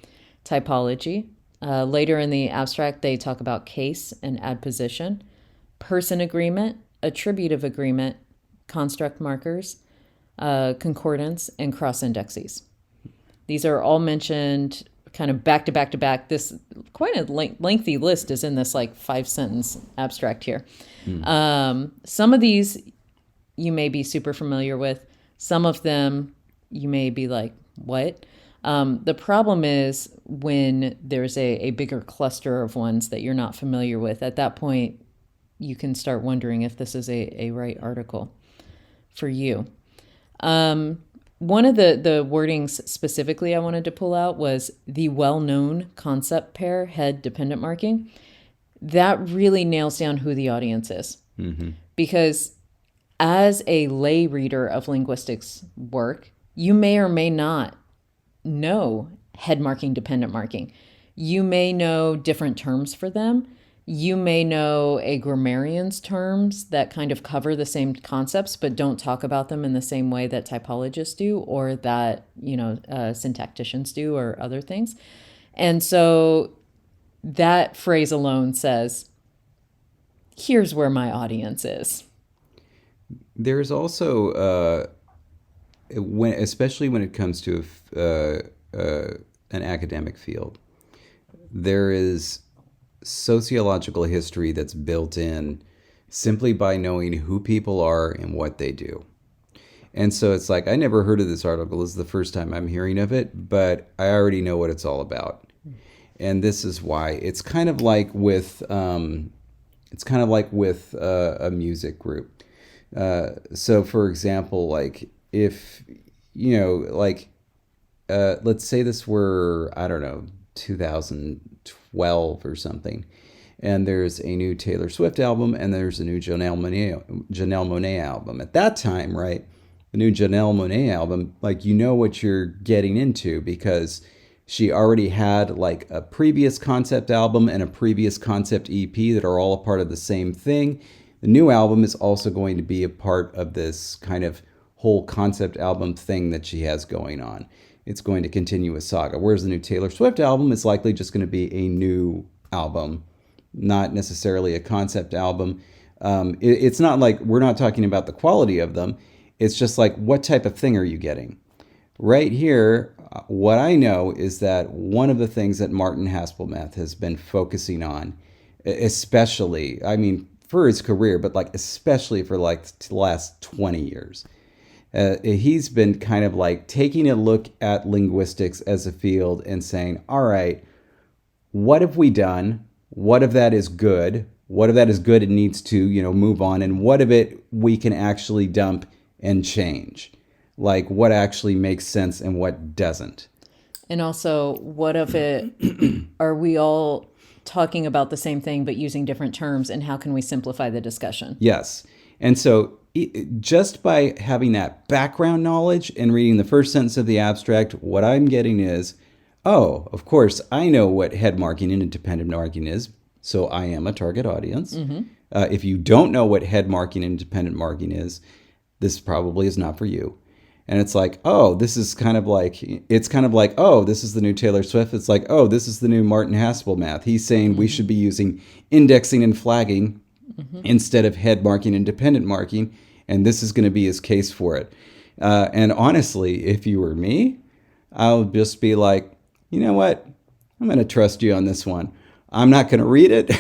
typology. Later in the abstract, they talk about case and adposition, person agreement, attributive agreement, construct markers, concordance, and cross-indexes. These are all mentioned kind of back to back to back. This quite a lengthy list is in this like 5-sentence abstract here. Some of these you may be super familiar with. Some of them you may be like, what? The problem is when there's a bigger cluster of ones that you're not familiar with. At that point, you can start wondering if this is a right article for you. One of the wordings specifically I wanted to pull out was the well-known concept pair head dependent marking. That really nails down who the audience is. Because as a lay reader of linguistics work, you may or may not know head marking, dependent marking. You may know different terms for them. You may know a grammarian's terms that kind of cover the same concepts, but don't talk about them in the same way that typologists do, or that, syntacticians do, or other things. And so that phrase alone says, here's where my audience is. There's also, especially when it comes to an academic field, there is sociological history that's built in simply by knowing who people are and what they do. And so it's like, I never heard of this article. This is the first time I'm hearing of it, but I already know what it's all about. And this is why. It's kind of like with a music group. So for example, like if, let's say this were, I don't know, 2012 or something, and there's a new Taylor Swift album and there's a new Janelle Monáe album. At that time, right, the new Janelle Monáe album, like, you know what you're getting into because she already had like a previous concept album and a previous concept EP that are all a part of the same thing. The new album is also going to be a part of this kind of whole concept album thing that she has going on. It's going to continue a saga. Whereas the new Taylor Swift album is likely just going to be a new album, not necessarily a concept album. It's not like we're not talking about the quality of them. It's just like, what type of thing are you getting? Right here, what I know is that one of the things that Martin Haspelmath has been focusing on, especially, I mean, for his career, but like especially for like the last 20 years, he's been kind of like taking a look at linguistics as a field and saying, all right, what have we done? What of that is good? What of that is good and needs to, move on? And what of it we can actually dump and change? Like what actually makes sense and what doesn't? And also, what of it are we all talking about the same thing but using different terms, and how can we simplify the discussion? Yes. And so just by having that background knowledge and reading the first sentence of the abstract, what I'm getting is, oh, of course, I know what head marking and independent marking is, so I am a target audience. If you don't know what head marking and independent marking is, this probably is not for you. And it's like, oh, this is kind of like, oh, this is the new Taylor Swift. It's like, oh, this is the new Martin Haspelmath. He's saying we should be using indexing and flagging instead of head marking and dependent marking. And this is going to be his case for it. And honestly, if you were me, I'll just be like, you know what? I'm going to trust you on this one. I'm not going to read it.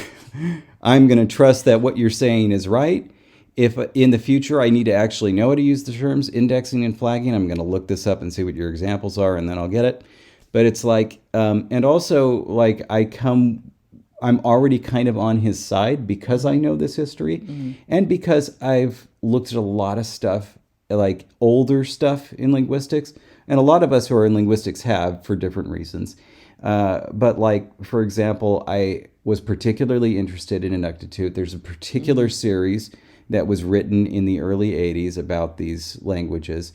I'm going to trust that what you're saying is right. If in the future I need to actually know how to use the terms indexing and flagging, I'm going to look this up and see what your examples are, and then I'll get it. But it's like, and also like I'm already kind of on his side because I know this history and because I've looked at a lot of stuff, like older stuff in linguistics, and a lot of us who are in linguistics have for different reasons. But like, for example, I was particularly interested in Inuktitut. There's a particular series that was written in the early 80s about these languages.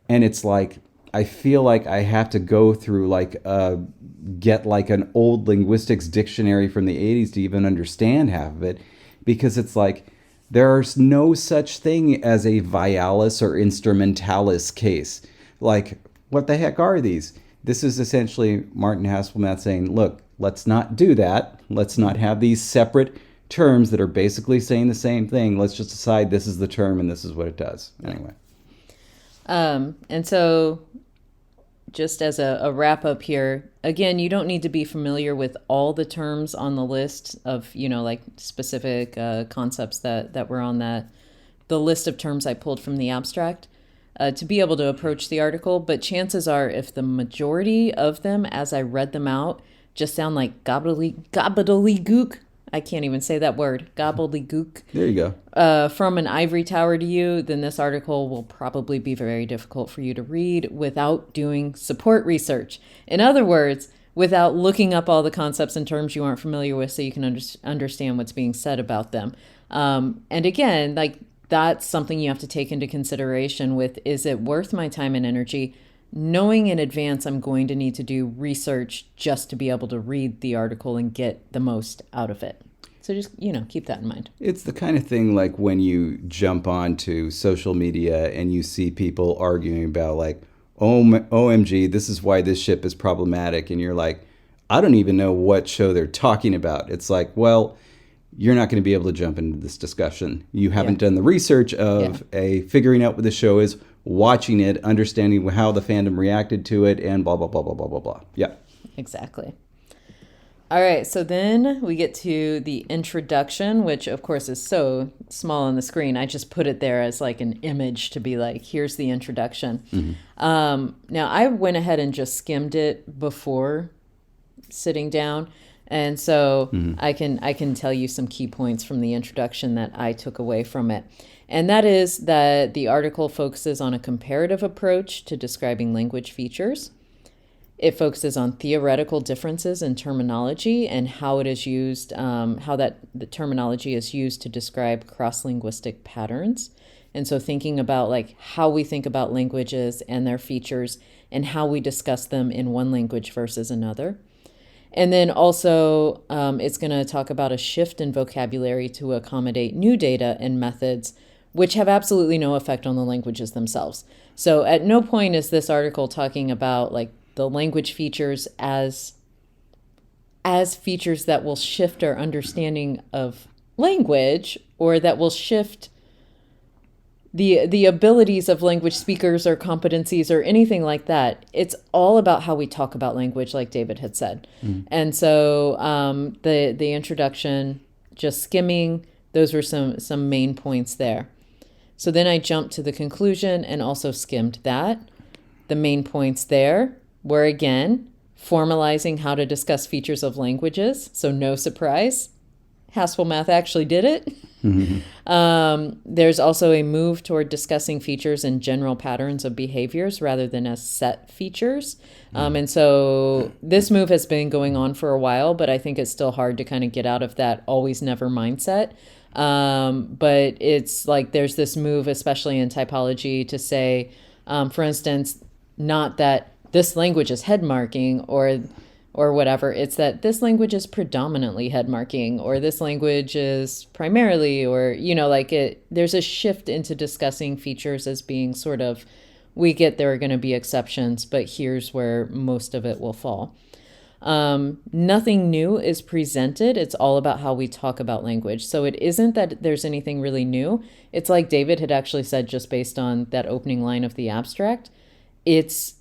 And it's like, I feel like I have to go through get like an old linguistics dictionary from the 80s to even understand half of it. Because it's like, there's no such thing as a vialis or instrumentalis case. Like, what the heck are these? This is essentially Martin Haspelmath saying, look, let's not do that. Let's not have these separate terms that are basically saying the same thing. Let's just decide this is the term and this is what it does. Anyway. And so just as a wrap up here, again, you don't need to be familiar with all the terms on the list of, like specific concepts that were on the list of terms I pulled from the abstract. to be able to approach the article. But chances are, if the majority of them, as I read them out, just sound like gobbledygook, I can't even say that word, gobbledygook, There you go. from an ivory tower to you, then this article will probably be very difficult for you to read without doing support research. In other words, without looking up all the concepts and terms you aren't familiar with so you can understand what's being said about them. And again, like, that's something you have to take into consideration with, is it worth my time and energy? Knowing in advance I'm going to need to do research just to be able to read the article and get the most out of it. So just, keep that in mind. It's the kind of thing like when you jump onto social media and you see people arguing about like, oh, OMG, this is why this ship is problematic. And you're like, I don't even know what show they're talking about. It's like, well, you're not going to be able to jump into this discussion. You haven't done the research of figuring out what the show is, watching it, understanding how the fandom reacted to it, and blah, blah, blah, blah, blah, blah, blah. Yeah. Exactly. All right, so then we get to the introduction, which of course is so small on the screen. I just put it there as like an image to be like, here's the introduction. Now, I went ahead and just skimmed it before sitting down. And so I can tell you some key points from the introduction that I took away from it. And that is that the article focuses on a comparative approach to describing language features. It focuses on theoretical differences in terminology and how it is used, the terminology is used to describe cross-linguistic patterns. And so thinking about like how we think about languages and their features and how we discuss them in one language versus another. And then also it's going to talk about a shift in vocabulary to accommodate new data and methods, which have absolutely no effect on the languages themselves. So at no point is this article talking about like the language features as features that will shift our understanding of language, or that will shift the abilities of language speakers or competencies or anything like that. It's all about how we talk about language, like David had said. And so the introduction, just skimming, those were some main points there. So then I jumped to the conclusion and also skimmed that. The main points there were, again, formalizing how to discuss features of languages. So no surprise, Haspel Math actually did it. There's also a move toward discussing features and general patterns of behaviors rather than as set features. And so this move has been going on for a while, but I think it's still hard to kind of get out of that always never mindset. But it's like there's this move, especially in typology, to say, for instance, not that this language is head marking or whatever. It's that this language is predominantly head marking, or this language is primarily, or, there's a shift into discussing features as being sort of, we get there are going to be exceptions, but here's where most of it will fall. Nothing new is presented. It's all about how we talk about language. So it isn't that there's anything really new. It's like David had actually said, just based on that opening line of the abstract. It's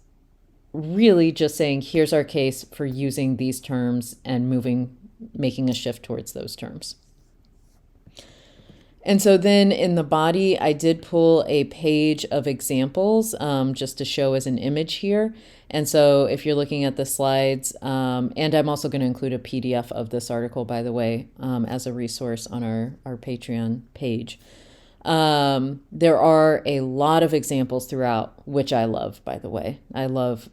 really just saying, here's our case for using these terms and making a shift towards those terms. And so then in the body, I did pull a page of examples just to show as an image here. And so if you're looking at the slides, and I'm also going to include a PDF of this article, by the way, as a resource on our Patreon page. There are a lot of examples throughout, which I love, by the way. I love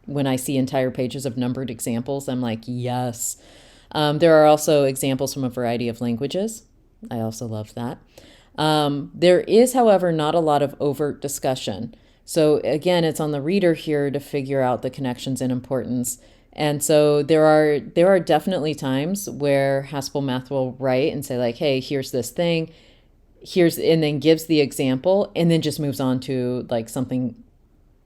when I see entire pages of numbered examples, I'm like, yes. There are also examples from a variety of languages. I also love that. There is, however, not a lot of overt discussion. So again, it's on the reader here to figure out the connections and importance. And so there are definitely times where Haspel Math will write and say like, hey, here's this thing. And then gives the example and then just moves on to like something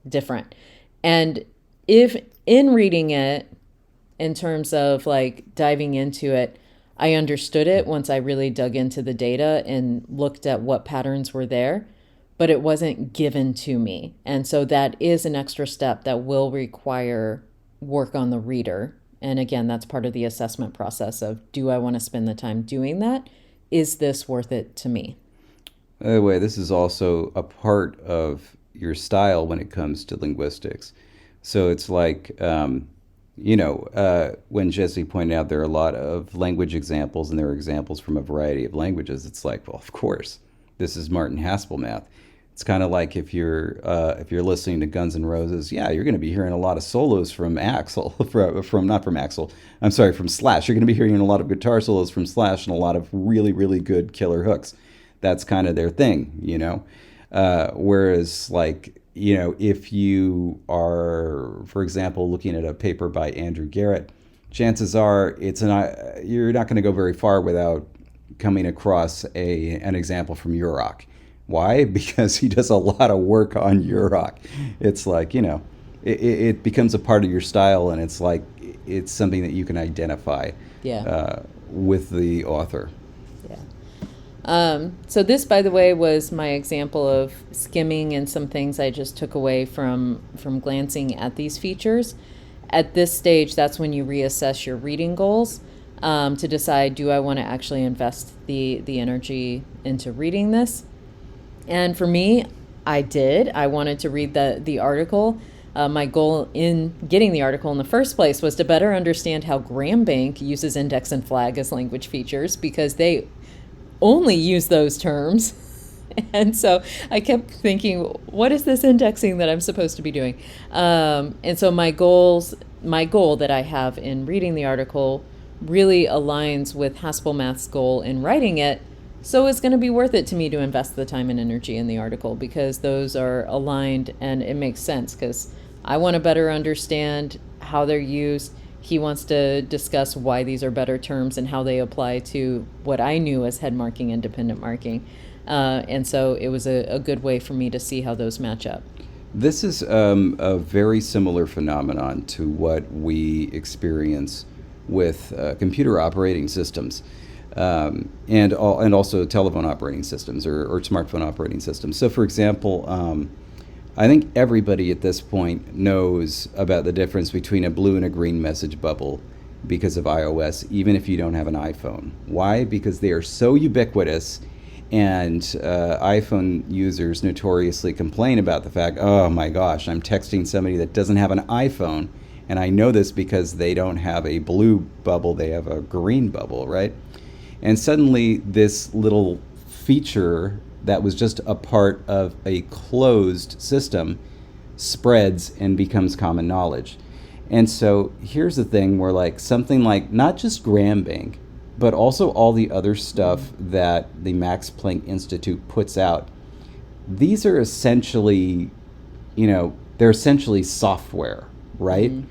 different. And if in reading it, in terms of like diving into it, I understood it once I really dug into the data and looked at what patterns were there, but it wasn't given to me. And so that is an extra step that will require work on the reader. And again, that's part of the assessment process of, do I want to spend the time doing that? Is this worth it to me? By the way, this is also a part of your style when it comes to linguistics. So it's like, when Jesse pointed out there are a lot of language examples, and there are examples from a variety of languages. It's like, well, of course, this is Martin Haspel math. It's kind of like if you're listening to Guns N' Roses, yeah, you're going to be hearing a lot of solos from Axl, from not from Axl, I'm sorry, from Slash. You're going to be hearing a lot of guitar solos from Slash and a lot of really, really good killer hooks. That's kind of their thing. Whereas, like, if you are, for example, looking at a paper by Andrew Garrett, chances are you're not going to go very far without coming across an example from Yurok. Why? Because he does a lot of work on Yurok. It's like, it becomes a part of your style, and it's like it's something that you can identify with the author. So this, by the way, was my example of skimming and some things I just took away from glancing at these features. At this stage, that's when you reassess your reading goals to decide, do I want to actually invest the energy into reading this? And for me, I did. I wanted to read the article. My goal in getting the article in the first place was to better understand how Graham uses index and flag as language features, because they only use those terms. And so I kept thinking, what is this indexing that I'm supposed to be doing? And so my goal that I have in reading the article really aligns with Haspel Math's goal in writing it. So it's going to be worth it to me to invest the time and energy in the article, because those are aligned, and it makes sense because I want to better understand how they're used. He wants to discuss why these are better terms and how they apply to what I knew as head marking and dependent marking. And so it was a good way for me to see how those match up. This is a very similar phenomenon to what we experience with computer operating systems. And also telephone operating systems or smartphone operating systems. So, for example, I think everybody at this point knows about the difference between a blue and a green message bubble because of iOS, even if you don't have an iPhone. Why? Because they are so ubiquitous, and iPhone users notoriously complain about the fact, oh my gosh, I'm texting somebody that doesn't have an iPhone, and I know this because they don't have a blue bubble, they have a green bubble, right? And suddenly this little feature that was just a part of a closed system spreads and becomes common knowledge. And so here's the thing where, like, something like not just Graham Bank, but also all the other stuff that the Max Planck Institute puts out, these are essentially, they're essentially software, right? Mm-hmm.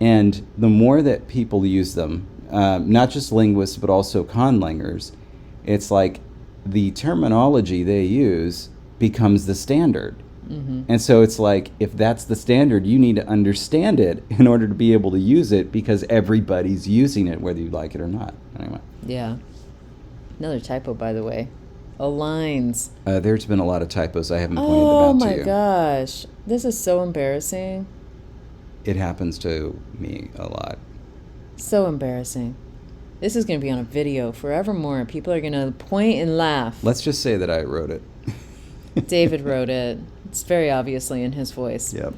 And the more that people use them, not just linguists, but also conlangers, it's like the terminology they use becomes the standard. Mm-hmm. And so it's like, if that's the standard, you need to understand it in order to be able to use it, because everybody's using it, whether you like it or not. Anyway. Yeah. Another typo, by the way. Aligns. There's been a lot of typos. I haven't pointed them out to you. Oh my gosh. This is so embarrassing. It happens to me a lot. So embarrassing. This is going to be on a video forevermore. People are going to point and laugh. Let's just say that I wrote it. David wrote it. It's very obviously in his voice. Yep.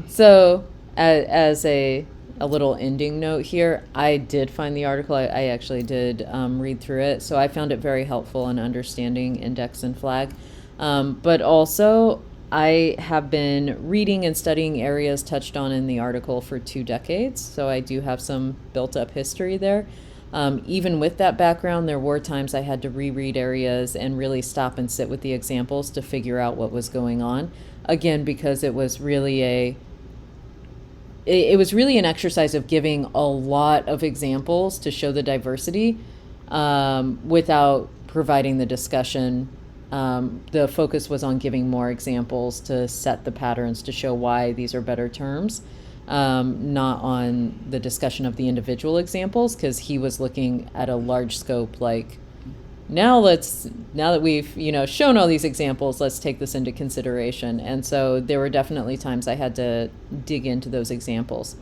So as a little ending note here, I did find the article. I actually did read through it. So I found it very helpful in understanding index and flag. But also, I have been reading and studying areas touched on in the article for 2 decades, so I do have some built-up history there. Even with that background, there were times I had to reread areas and really stop and sit with the examples to figure out what was going on. Again, because it was really an exercise of giving a lot of examples to show the diversity without providing the discussion. The focus was on giving more examples to set the patterns to show why these are better terms, not on the discussion of the individual examples, because he was looking at a large scope, like, now that we've shown all these examples, let's take this into consideration. And so there were definitely times I had to dig into those examples.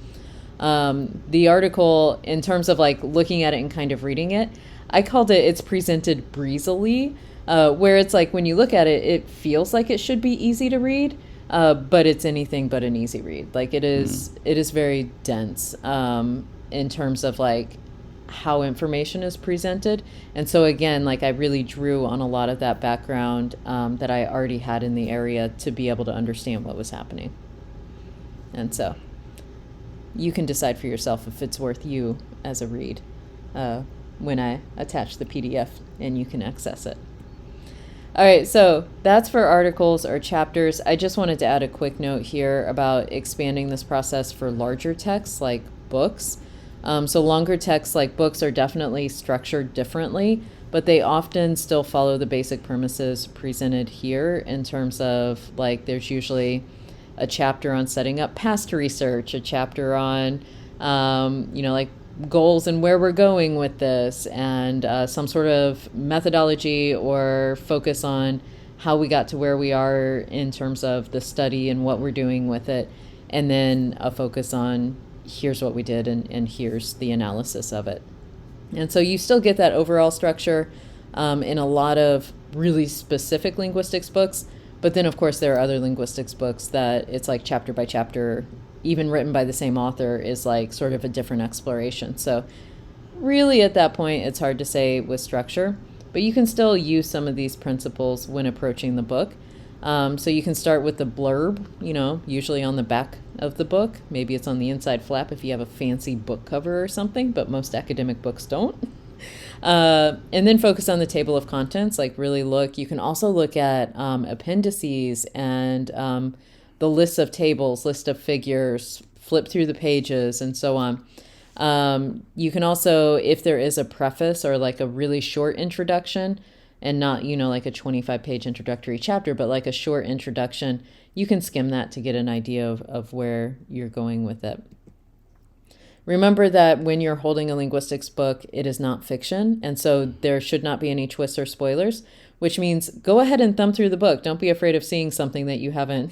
The article, in terms of like looking at it and kind of reading it, I called it, it's presented breezily, where it's like when you look at it, it feels like it should be easy to read, but it's anything but an easy read. Like it is very dense in terms of like how information is presented. And so again, like I really drew on a lot of that background that I already had in the area to be able to understand what was happening. And so you can decide for yourself if it's worth you as a read when I attach the PDF and you can access it. All right, so that's for articles or chapters. I just wanted to add a quick note here about expanding this process for larger texts like books. So longer texts like books are definitely structured differently, but they often still follow the basic premises presented here in terms of like there's usually a chapter on setting up past research, a chapter on, like goals and where we're going with this, and some sort of methodology or focus on how we got to where we are in terms of the study and what we're doing with it, and then a focus on here's what we did and here's the analysis of it. And so you still get that overall structure in a lot of really specific linguistics books, but then of course there are other linguistics books that it's like chapter by chapter, even written by the same author, is like sort of a different exploration. So really at that point, it's hard to say with structure, but you can still use some of these principles when approaching the book. So you can start with the blurb, usually on the back of the book. Maybe it's on the inside flap if you have a fancy book cover or something, but most academic books don't. And then focus on the table of contents, like really look. You can also look at appendices and the list of tables, list of figures, flip through the pages, and so on. You can also, if there is a preface or like a really short introduction, and not, like a 25-page introductory chapter, but like a short introduction, you can skim that to get an idea of where you're going with it. Remember that when you're holding a linguistics book, it is not fiction, and so there should not be any twists or spoilers, which means go ahead and thumb through the book. Don't be afraid of seeing something that you haven't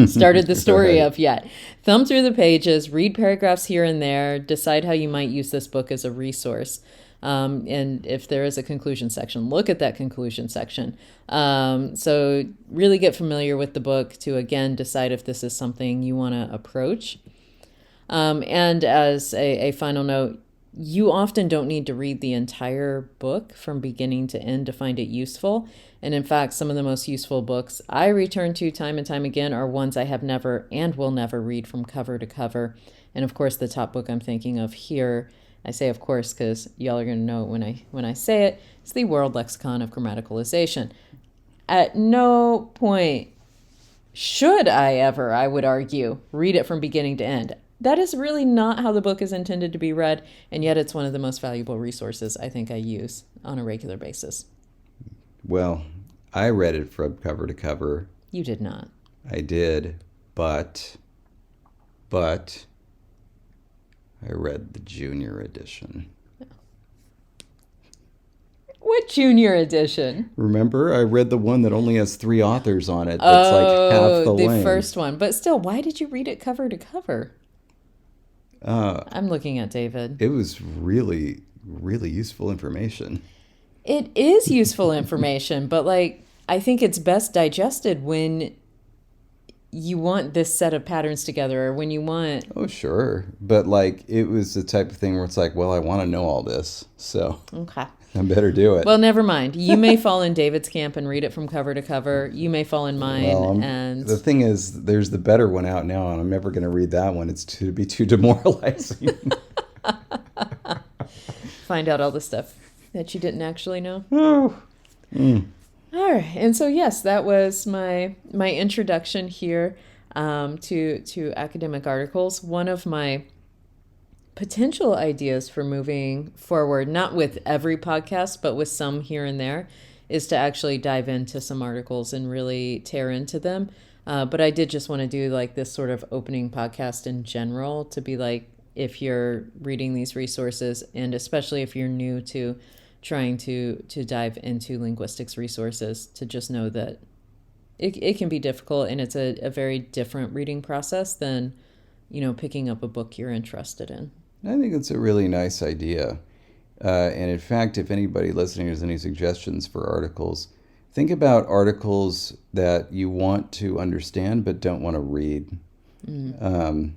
started the story of yet. Thumb through the pages, read paragraphs here and there, decide how you might use this book as a resource. And if there is a conclusion section, look at that conclusion section. So really get familiar with the book to, again, decide if this is something you want to approach. And as a final note, you often don't need to read the entire book from beginning to end to find it useful. And in fact, some of the most useful books I return to time and time again are ones I have never and will never read from cover to cover. And of course, the top book I'm thinking of here, I say of course because y'all are going to know it when I say it, it's the World Lexicon of Grammaticalization. At no point should I ever, I would argue, read it from beginning to end. That is really not how the book is intended to be read, and yet it's one of the most valuable resources I think I use on a regular basis. Well, I read it from cover to cover. You did not. I did, but I read the junior edition. What junior edition? Remember, I read the one that only has 3 authors on it. That's like half the length. The first one. But still, why did you read it cover to cover? I'm looking at David. It was really, really useful information. It is useful information, but like I think it's best digested when you want this set of patterns together, or when you want... Oh, sure. But like it was the type of thing where it's like, well, I want to know all this, so okay. I better do it. Well, never mind. You may fall in David's camp and read it from cover to cover. You may fall in mine. Well, and the thing is, there's the better one out now, and I'm never going to read that one. It's to be too demoralizing. Find out all the stuff that you didn't actually know. Oh. All right. And so, yes, that was my introduction here to academic articles. One of my potential ideas for moving forward, not with every podcast, but with some here and there, is to actually dive into some articles and really tear into them. But I did just want to do like this sort of opening podcast in general to be like, if you're reading these resources, and especially if you're new to trying to dive into linguistics resources, to just know that it can be difficult, and it's a very different reading process than picking up a book you're interested in. I think it's a really nice idea. And in fact, if anybody listening has any suggestions for articles, think about articles that you want to understand but don't want to read. Um,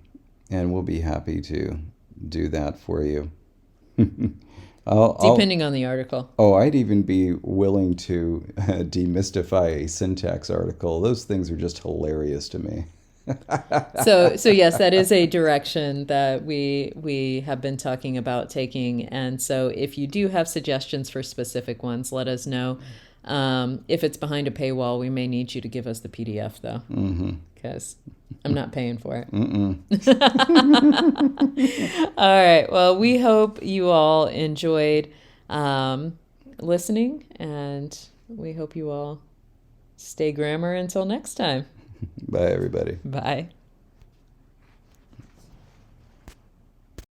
and we'll be happy to do that for you. I'll, Depending on the article. oh, I'd even be willing to demystify a syntax article. Those things are just hilarious to me. So yes, that is a direction that we have been talking about taking. And so if you do have suggestions for specific ones, let us know. If it's behind a paywall, we may need you to give us the PDF though, because I'm not paying for it. All right. Well, we hope you all enjoyed listening, and we hope you all stay grammar until next time. Bye, everybody. Bye.